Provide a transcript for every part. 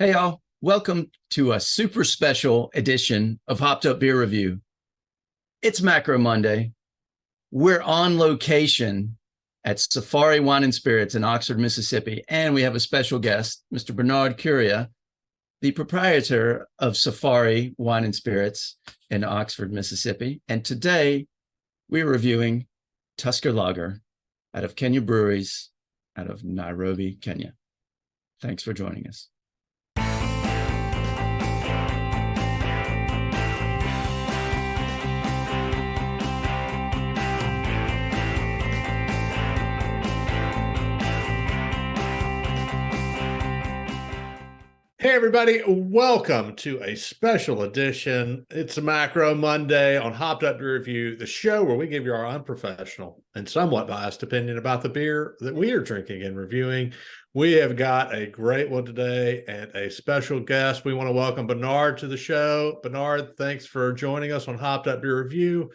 Hey, y'all. Welcome to a super special edition of Hopped Up Beer Review. It's Macro Monday. We're on location at Safari Wine and Spirits in Oxford, Mississippi, and we have a special guest, Mr. Bernard Curia, the proprietor of Safari Wine and Spirits in Oxford, Mississippi. And today we're reviewing Tusker Lager out of Kenya Breweries out of Nairobi, Kenya. Thanks for joining us. Hey, everybody. Welcome to a special edition. It's a Macro Monday on Hopped Up Beer Review, the show where we give you our unprofessional and somewhat biased opinion about the beer that we are drinking and reviewing. We have got a great one today and a special guest. We want to welcome Bernard to the show. Bernard, thanks for joining us on Hopped Up Beer Review.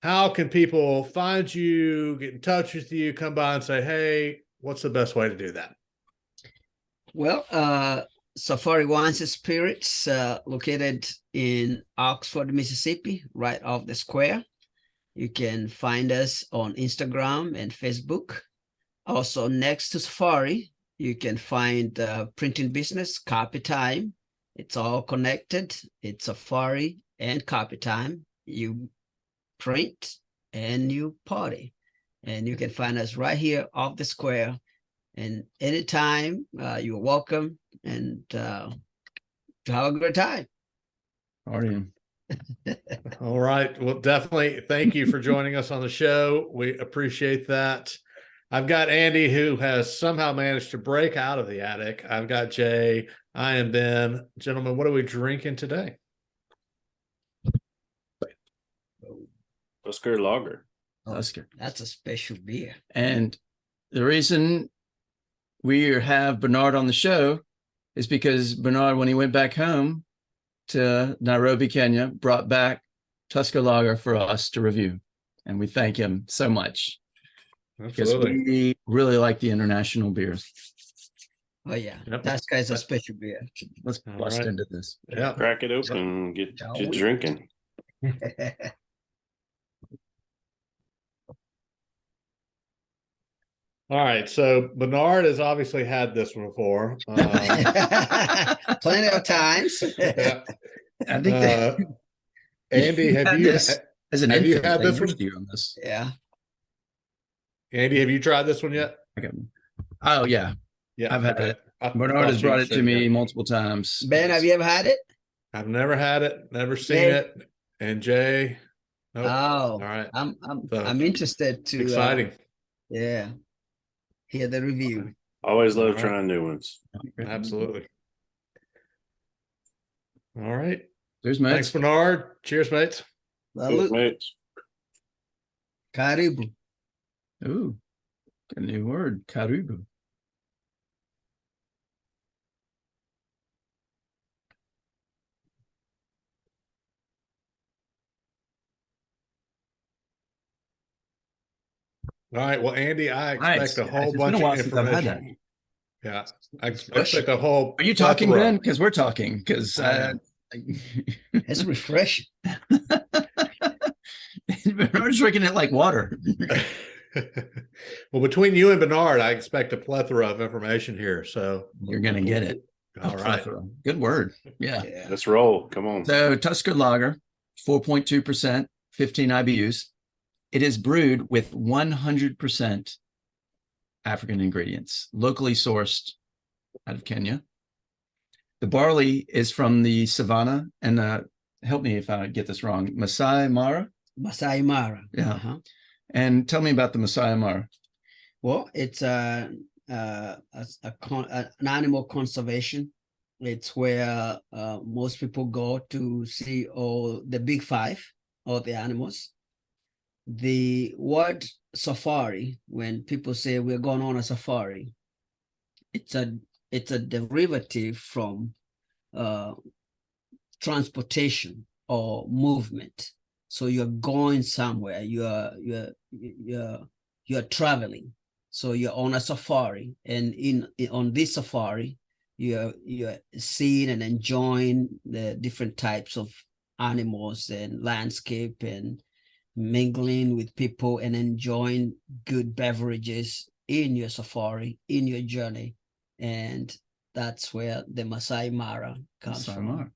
How can people find you, get in touch with you, come by and say, hey, what's the best way to do that? Well, Safari Wines and Spirits, located in Oxford, Mississippi, right off the square. You can find us on Instagram and Facebook. Also, next to Safari, you can find printing business, Copytime. It's all connected. It's Safari and Copytime. You print and you party. And you can find us right here off the square. And anytime you're welcome and to have a great time. Partying. All right. Well, definitely thank you for joining us on the show. We appreciate that. I've got Andy, who has somehow managed to break out of the attic. I've got Jay. I am Ben. Gentlemen, what are we drinking today? Tusker Lager. Tusker. That's a special beer. And the reason we have Bernard on the show is because Bernard, when he went back home to Nairobi, Kenya, brought back Tusker Lager for us to review. And we thank him so much. Absolutely. Because we really like the international beers. Oh, yeah. Yep. Tusker is a special beer. Let's bust into this. Yeah. Crack it open and get drinking. All right. So Bernard has obviously had this one before. Plenty of times. Yeah. I think that Andy, have you as an have you infant, had this one? on this? Yeah. Andy, have you tried this one yet? Oh yeah, Yeah, I've had it. Bernard has brought it to me multiple times. Ben, have you ever had it? I've never had it, never seen Jay? it. And Jay, nope. Oh, All right. I'm interested to Exciting. Yeah. Hear the review. Always love All right. trying new ones. Absolutely. All right. There's mates. Thanks, Bernard. Cheers, mates. Cheers, mates. Karibu. Ooh, a new word, karibu. All right. Well, Andy, I expect a whole It's bunch been a while of since I've had that. information. Yeah. I expect a whole. Are you talking, plethora. Ben? Because we're talking. Because It's refreshing. Bernard's drinking it like water. Well, between you and Bernard, I expect a plethora of information here. So You're gonna get it. All right. Good word. Yeah. Let's roll. Come on. So Tusker Lager, 4.2%, 15 IBUs. It is brewed with 100% African ingredients, locally sourced out of Kenya. The barley is from the Savannah, and help me if I get this wrong, Masai Mara? Masai Mara. Yeah. Uh-huh. And tell me about the Masai Mara. Well, it's an animal conservation. It's where most people go to see all the big five, all the animals. The word safari, when people say we're going on a safari, it's a derivative from transportation or movement. So you're going somewhere, you're traveling. So you're on a safari, and on this safari, you're seeing and enjoying the different types of animals and landscape and mingling with people and enjoying good beverages in your safari, in your journey. And that's where the Masai Mara comes Masai from. Mara.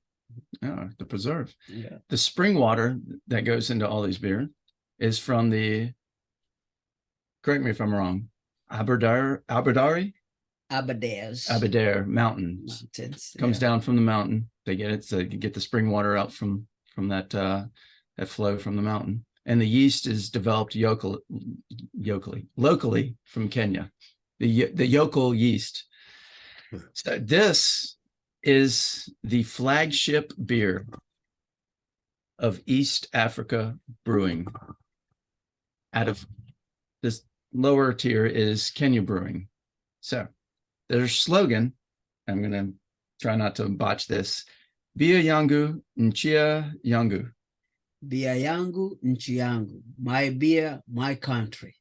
Yeah, the preserve. Yeah. The spring water that goes into all these beers is from the, correct me if I'm wrong, Aberdare Mountains. Comes down from the mountain. They get it, so you get the spring water out from that that flow from the mountain. And the yeast is developed locally from Kenya, the yokel yeast. So this is the flagship beer of East Africa Brewing. Out of this lower tier is Kenya Brewing. So their slogan, I'm going to try not to botch this, Bia Yangu Nchia Yangu. Bia yangu nchi yangu, my beer, my country.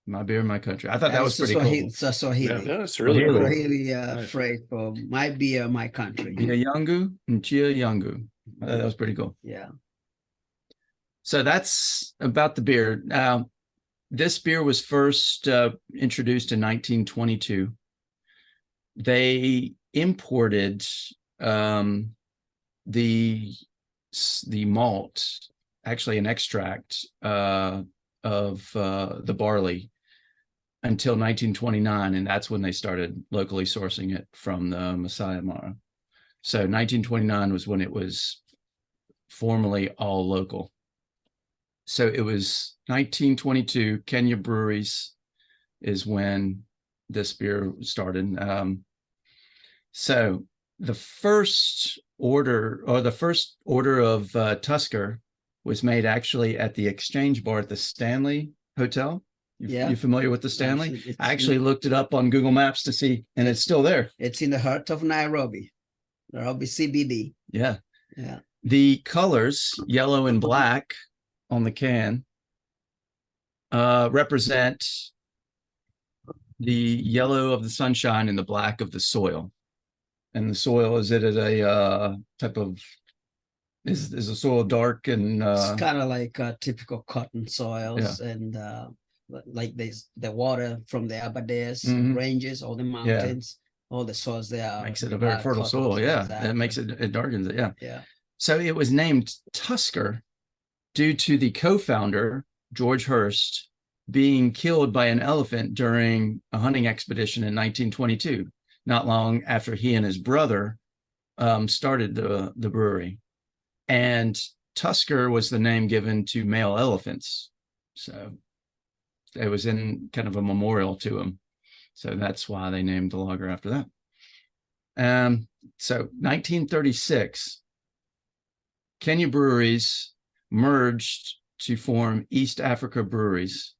My beer, my country. I thought that was pretty cool. It's a Swahili. Yeah, that's really cool. Swahili Nice. phrase for my beer, my country. Bia Yangu Nchia Yangu. I thought that was pretty cool. Yeah. So that's about the beer. Now, this beer was first introduced in 1922. They imported the malt, actually an extract of the barley, until 1929, and that's when they started locally sourcing it from the Masai Mara. So 1929 was when it was formally all local. So it was 1922, Kenya Breweries is when this beer started. So the first order of Tusker was made actually at the Exchange Bar at the Stanley Hotel. You familiar with the Stanley? I actually looked it up on Google Maps to see, and it's still there. It's in the heart of Nairobi CBD. Yeah. Yeah. The colors, yellow and black on the can, represent the yellow of the sunshine and the black of the soil. And the soil, is it a type of, is the soil dark and it's kind of like typical cotton soils, and like the water from the Aberdares ranges, all the mountains, all the soils there makes it a very fertile soil. Yeah, exactly. It makes it darkens it. Yeah. Yeah. So it was named Tusker due to the co-founder, George Hurst, being killed by an elephant during a hunting expedition in 1922, not long after he and his brother started the brewery. And Tusker was the name given to male elephants. So it was in kind of a memorial to him. So that's why they named the lager after that. So 1936, Kenya Breweries merged to form East Africa Breweries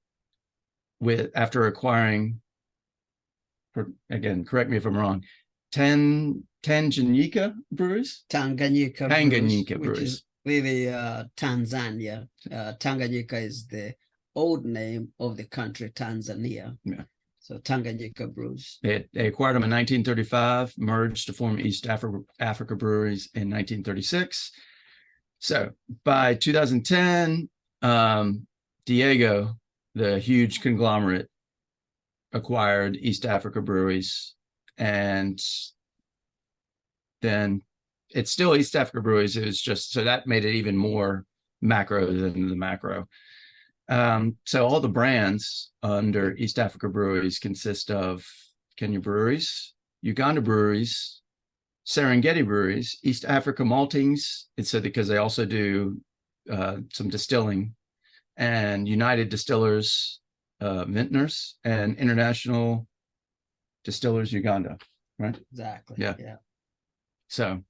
after acquiring, again, correct me if I'm wrong, Tanganyika Breweries? Tanganyika Breweries. Which is really Tanzania. Tanganyika is the old name of the country, Tanzania. Yeah. So Tanganyika Brews. They acquired them in 1935, merged to form East Africa Breweries in 1936. So by 2010, Diego, the huge conglomerate, acquired East Africa Breweries, and then it's still East Africa Breweries. It was just, so that made it even more macro than the macro. So all the brands under East Africa Breweries consist of Kenya Breweries, Uganda Breweries, Serengeti Breweries, East Africa Maltings. It's so because they also do some distilling, and United Distillers, Vintners, and International Distillers Uganda. Right? Exactly. Yeah. Yeah. So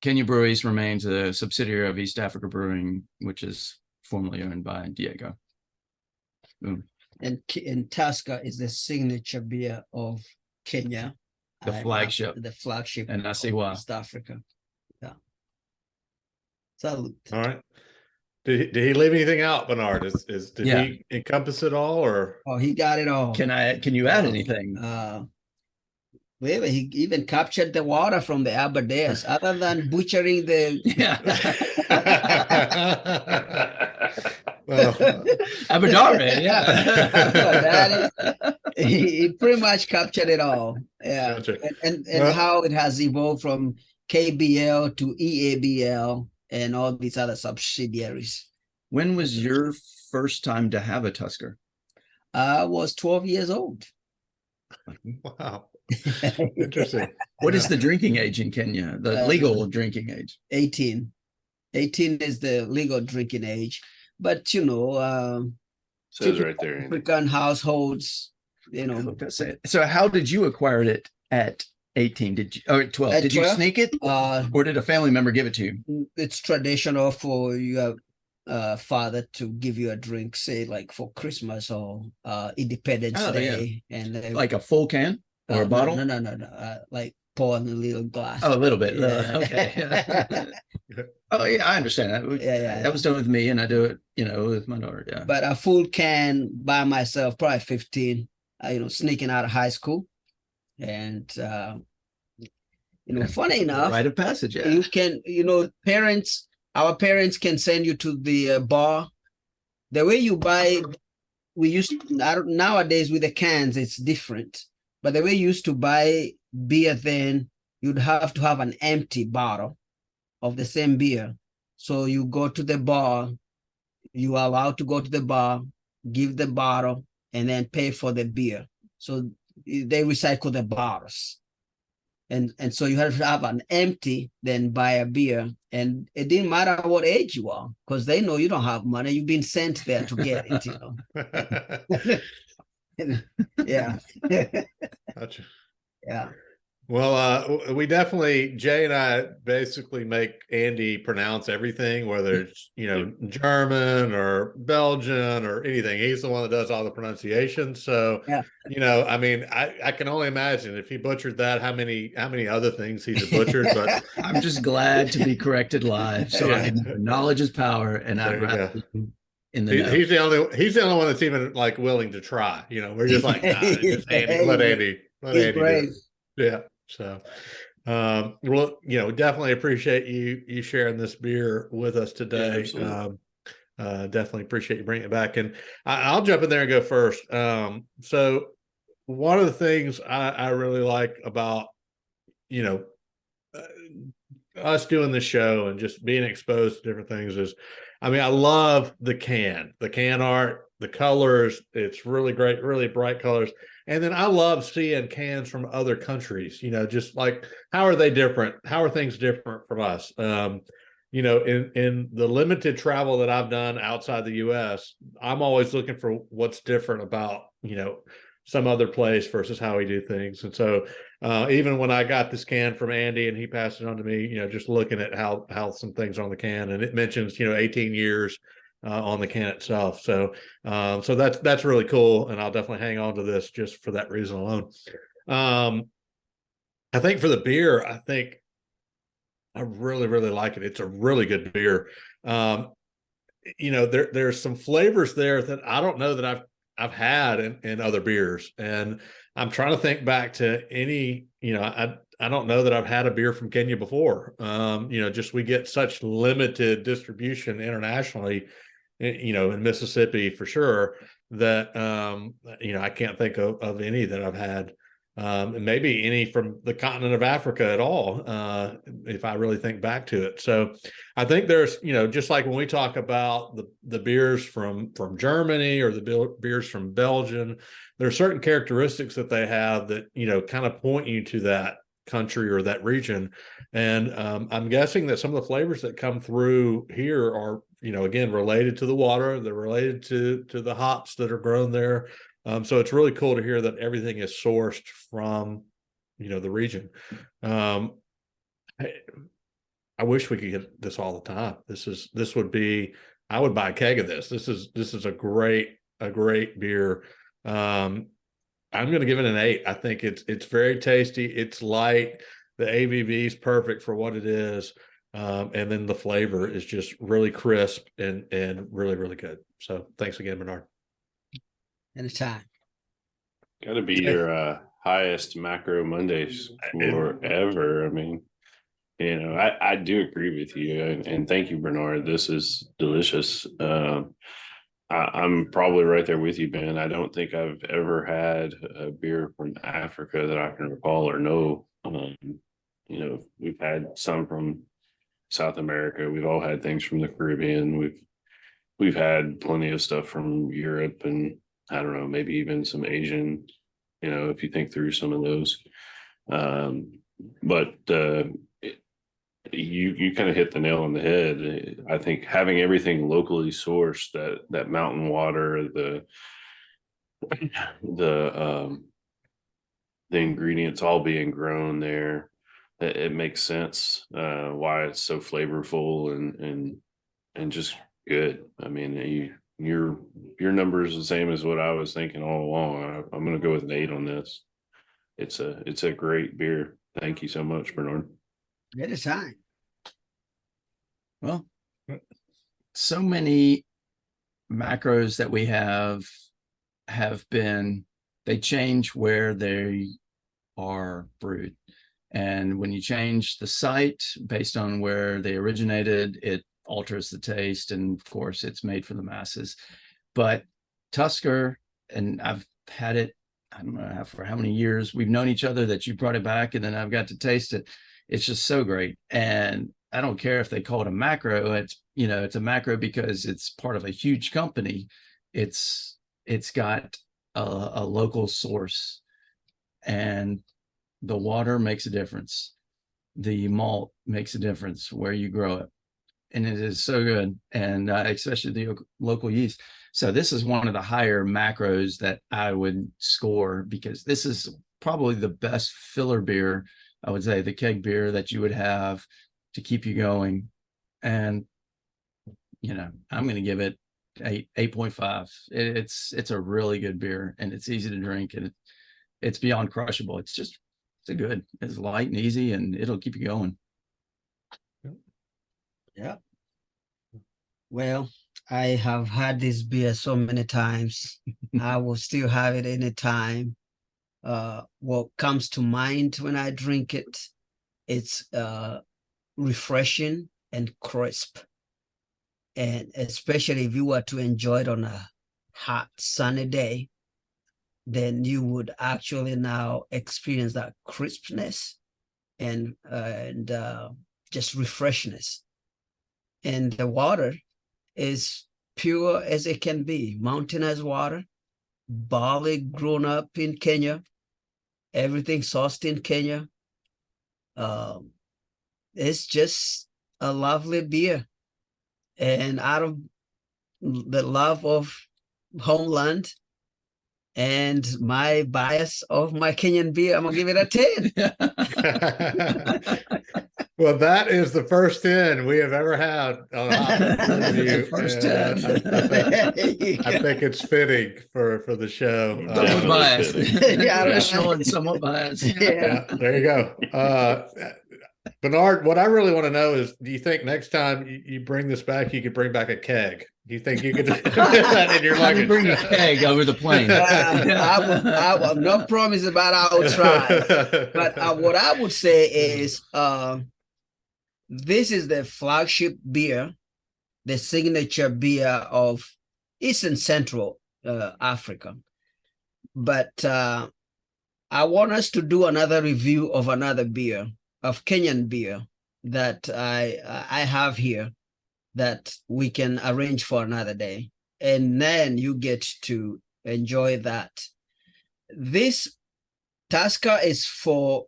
Kenya Breweries remains a subsidiary of East Africa Brewing, which is formerly owned by Diego. Boom. And Tusker is the signature beer of Kenya. The flagship. The flagship. And I see why. East Africa. Yeah. Salute. All right. Did he leave anything out, Bernard? Did he encompass it all, or? Oh, he got it all. Can you add anything? Well, he even captured the water from the Aberdares, other than butchering the. Yeah. Well, Aberdare, yeah. That is, he pretty much captured it all. Yeah. Gotcha. And Well- how it has evolved from KBL to EABL and all these other subsidiaries. When was your first time to have a Tusker? I was 12 years old. Wow. Interesting. What is the drinking age in Kenya? The legal drinking age? 18. 18 is the legal drinking age. But, you know, Says right there, Andy. African households, you know. So how did you acquire it at 18? Did you, or 12? At Did you 12? sneak it? Or did a family member give it to you? It's traditional for your father to give you a drink, say like for Christmas or Independence Day, and like a full can or a bottle? No. Like pour in a little glass. Oh, a little bit. Yeah. Okay. Oh yeah, I understand that. Yeah. That was done with me, and I do it, you know, with my daughter. Yeah. But a full can by myself, probably 15. You know, sneaking out of high school, and you know, funny enough, rite of passage. Yeah. you can, you know, our parents can send you to the bar. The way you buy, nowadays with the cans, it's different. But the way you used to buy beer then, you'd have to have an empty bottle of the same beer. So you go to the bar, you are allowed to go to the bar, give the bottle, and then pay for the beer. So they recycle the bottles. And so you have to have an empty, then buy a beer. And it didn't matter what age you are, because they know you don't have money. You've been sent there to get it, you know. Yeah. Gotcha. Yeah. Well, we definitely, Jay and I basically make Andy pronounce everything, whether it's, you know, German or Belgian or anything. He's the one that does all the pronunciation. So, Yeah. you know, I mean, I can only imagine if he butchered that, how many other things he's butchered. But I'm just glad to be corrected live. So Yeah. knowledge is power, and I'd rather in the know. He's the only one that's even like willing to try. You know, we're just like, nah, just Andy, let Andy do it. Yeah. So, well, you know, definitely appreciate you sharing this beer with us today. Definitely appreciate you bringing it back. And I'll jump in there and go first. So one of the things I really like about, you know, us doing this show and just being exposed to different things is, I mean, I love the can art, the colors. It's really great, really bright colors. And then I love seeing cans from other countries, you know, just like, how are they different? How are things different from us? You know, in the limited travel that I've done outside the US, I'm always looking for what's different about, you know, some other place versus how we do things. And so even when I got this can from Andy and he passed it on to me, you know, just looking at how some things are on the can, and it mentions, you know, 18 years on the can itself. So so that's really cool. And I'll definitely hang on to this just for that reason alone. I think for the beer, I think I really, really like it. It's a really good beer. You know, there's some flavors there that I don't know that I've had in other beers. And I'm trying to think back to any, you know, I don't know that I've had a beer from Kenya before. You know, just we get such limited distribution internationally, you know, in Mississippi for sure, that you know, I can't think of any that I've had. And maybe any from the continent of Africa at all, if I really think back to it. So I think there's, you know, just like when we talk about the beers from Germany or the beers from Belgium, there are certain characteristics that they have that, you know, kind of point you to that country or that region. And I'm guessing that some of the flavors that come through here are, you know, again, related to the water, they're related to the hops that are grown there. So it's really cool to hear that everything is sourced from, you know, the region. I wish we could get this all the time. This would be, I would buy a keg of this. This is a great beer. I'm going to give it an 8. I think it's very tasty. It's light. The ABV is perfect for what it is. And then the flavor is just really crisp and really, really good. So thanks again, Bernard. Anytime. Got to be your highest macro Mondays forever. I mean, I do agree with you, and thank you, Bernard. This is delicious. I'm probably right there with you, Ben. I don't think I've ever had a beer from Africa that I can recall or know. We've had some from South America. We've all had things from the Caribbean. We've had plenty of stuff from Europe, and I don't know, maybe even some Asian. If you think through some of those, but you kind of hit the nail on the head. I think having everything locally sourced, that mountain water, the ingredients all being grown there, it makes sense why it's so flavorful and just good. I mean, your number is the same as what I was thinking all along. I'm going to go with an 8 on this. It's a great beer. Thank you so much, Bernard. Anytime. Well, so many macros that we have been, they change where they are brewed. And when you change the site based on where they originated, it alters the taste. And of course, it's made for the masses. But Tusker, and I've had it, I don't know for how many years we've known each other, that you brought it back, and then I've got to taste it. It's just so great. And I don't care if they call it a macro. It's a macro because it's part of a huge company. It's got a local source, and the water makes a difference. The malt makes a difference where you grow it, and it is so good. And especially the local yeast. So this is one of the higher macros that I would score, because this is probably the best filler beer, I would say, the keg beer that you would have to keep you going. And I'm going to give it 8.5. It's a really good beer, and it's easy to drink, and it's beyond crushable. It's good. It's light and easy, and it'll keep you going. Yeah. Well, I have had this beer so many times. I will still have it anytime. What comes to mind when I drink it, it's refreshing and crisp. And especially if you were to enjoy it on a hot, sunny day, then you would actually now experience that crispness and just refreshness. And the water is pure as it can be, mountainous water, barley grown up in Kenya, everything sourced in Kenya. It's just a lovely beer. And out of the love of homeland and my bias of my Kenyan beer, I'm gonna give it a 10. Well, that is the first 10 we have ever had on Hop Review. First 10. I think it's fitting for the show. Somewhat biased. Yeah, Professional and somewhat biased. Yeah, there you go. Bernard, what I really want to know is, do you think next time you bring this back, you could bring back a keg? Do you think you could put that in your luggage? Bring a keg over the plane. I will no promise about I will try. But what I would say is this is the flagship beer, the signature beer of East and Central Africa. But I want us to do another review of another beer, of Kenyan beer, that I have here, that we can arrange for another day. And then you get to enjoy that. This Tusker is for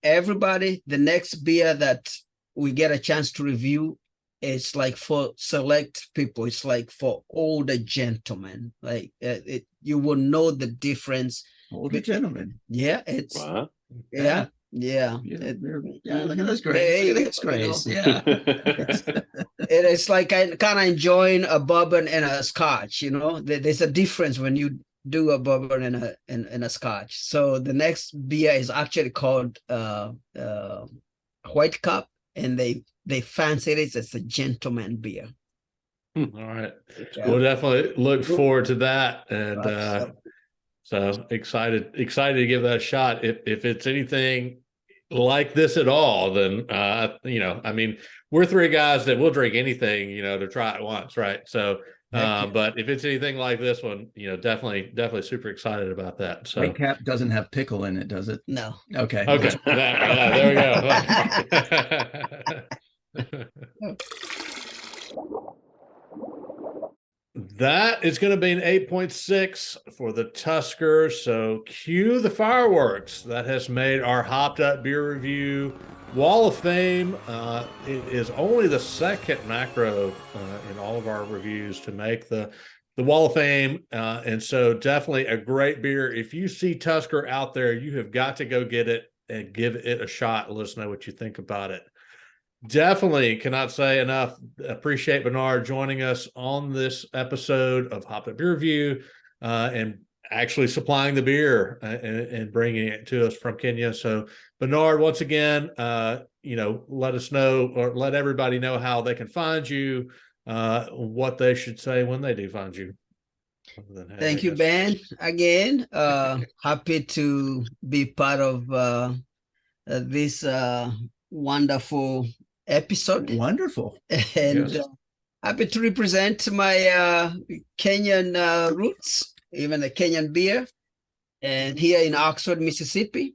everybody. The next beer that we get a chance to review, it's like for select people. It's like for older gentlemen. Like you will know the difference. Older gentlemen. Yeah, it's Wow. yeah. Yeah, look at those grades. Look at those grades. Yeah. It's like kind of enjoying a bourbon and a scotch. There's a difference when you do a bourbon and a scotch. So the next beer is actually called White Cup, and they fancy it as a gentleman beer. All right. Yeah. We'll definitely look forward to that. And So excited to give that a shot. If it's anything like this at all, then I mean, we're three guys that will drink anything, to try it once, right? So but if it's anything like this one, definitely super excited about that. So White Cap doesn't have pickle in it, does it? No. Okay. okay. There we go. That is going to be an 8.6 for the Tusker. So cue the fireworks. That has made our Hopped Up Beer Review Wall of Fame. It is only the second macro in all of our reviews to make the Wall of Fame. And so definitely a great beer. If you see Tusker out there, you have got to go get it and give it a shot and let us know what you think about it. Definitely cannot say enough. Appreciate Bernard joining us on this episode of Hopped Up Beer Review and actually supplying the beer and bringing it to us from Kenya. So Bernard, once again, let us know, or let everybody know how they can find you, what they should say when they do find you. Thank you, Ben. Again, happy to be part of this wonderful episode. Wonderful. And Yes. happy to represent my Kenyan roots, even the Kenyan beer, and here in Oxford, Mississippi.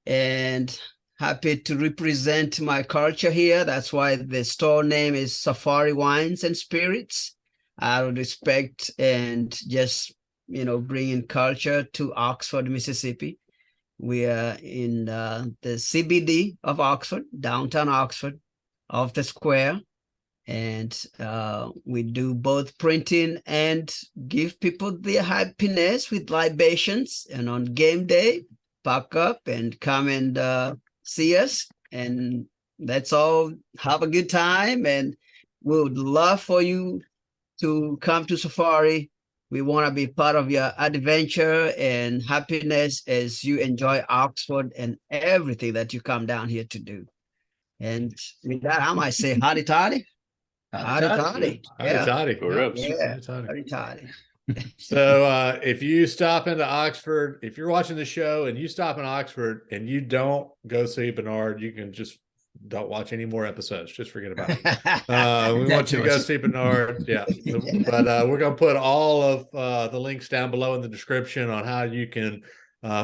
And happy to represent my culture here. That's why the store name is Safari Wines and Spirits. Out of respect and just, bringing culture to Oxford, Mississippi. We are in the CBD of Oxford, downtown Oxford, off the square. And we do both printing and give people their happiness with libations. And on game day, pack up and come and see us. And let's all have a good time. And we would love for you to come to Safari. We want to be part of your adventure and happiness as you enjoy Oxford and everything that you come down here to do. And with that, I might say howdy toddy. Howdy toddy. Howdy toddy. Yeah. Howdy Howdy toddy. So if you stop into Oxford, if you're watching the show and you stop in Oxford and you don't go see Bernard, you can just don't watch any more episodes. Just forget about it. We want you to go see Bernard. Yeah. But we're going to put all of the links down below in the description on how you can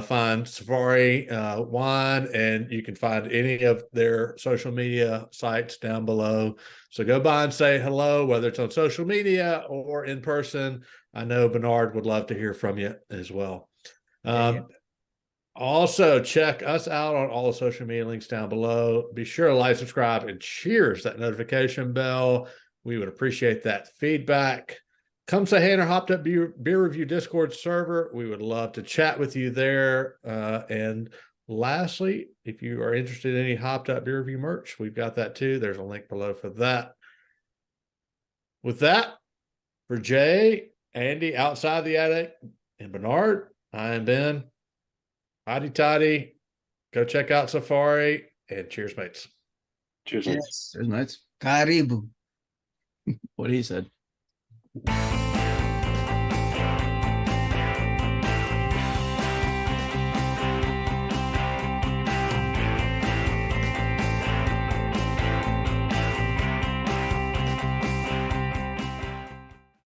find Safari Wine, and you can find any of their social media sites down below. So go by and say hello, whether it's on social media or in person. I know Bernard would love to hear from you as well. Also, check us out on all the social media links down below. Be sure to like, subscribe, and cheers that notification bell. We would appreciate that feedback. Come say hey in our Hopped Up Beer Review Discord server. We would love to chat with you there. And lastly, if you are interested in any Hopped Up Beer Review merch, we've got that too. There's a link below for that. With that, for Jay, Andy outside the attic, and Bernard, I am Ben. Howdy toddy. Go check out Safari, and cheers, mates. Cheers. Yes. Cheers, mates. Karibu. What he said.